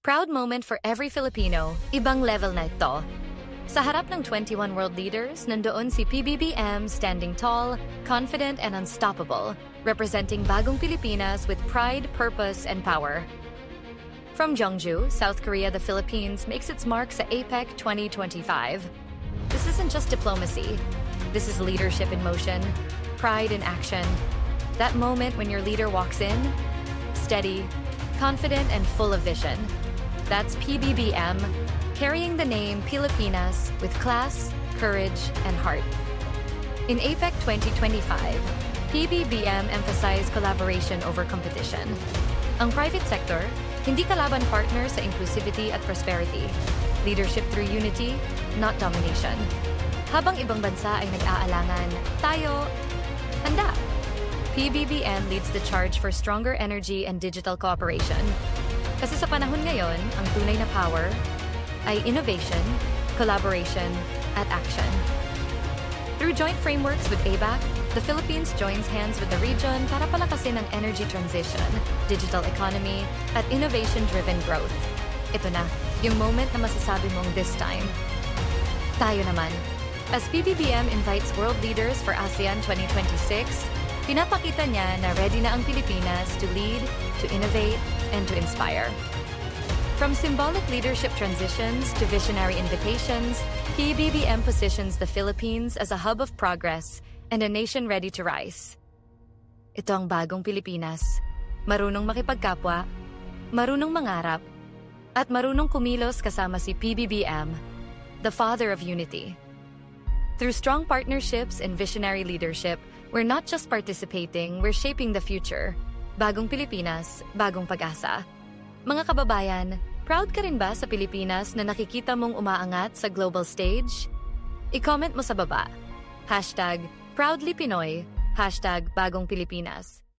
Proud moment for every Filipino, ibang level na ito. Sa harap ng 21 world leaders, nandoon si PBBM standing tall, confident and unstoppable, representing bagong Pilipinas with pride, purpose, and power. From Jeongju, South Korea, the Philippines makes its mark sa APEC 2025. This isn't just diplomacy. This is leadership in motion, pride in action. That moment when your leader walks in, steady, confident, and full of vision. That's PBBM, carrying the name Pilipinas with class, courage, and heart. In APEC 2025, PBBM emphasized collaboration over competition. Ang private sector, hindi kalaban partner sa inclusivity at prosperity. Leadership through unity, not domination. Habang ibang bansa ay nag-aalangan, tayo, handa. PBBM leads the charge for stronger energy and digital cooperation. Kasi sa panahon ngayon, ang tunay na power ay innovation, collaboration, at action. Through joint frameworks with ABAC, the Philippines joins hands with the region para palakasin ang energy transition, digital economy, at innovation-driven growth. Ito na, yung moment na masasabi mong this time. Tayo naman. As PBBM invites world leaders for ASEAN 2026, pinapakita niya na ready na ang Pilipinas to lead, to innovate, and to inspire. From symbolic leadership transitions to visionary invitations, PBBM positions the Philippines as a hub of progress and a nation ready to rise. Ito ang bagong Pilipinas, marunong makipagkapwa, marunong mangarap, at marunong kumilos kasama si PBBM, the father of unity. Through strong partnerships and visionary leadership, we're not just participating, we're shaping the future. Bagong Pilipinas, bagong pag-asa. Mga kababayan, proud ka rin ba sa Pilipinas na nakikita mong umaangat sa global stage? I-comment mo sa baba. #ProudlyPinoy, #BagongPilipinas.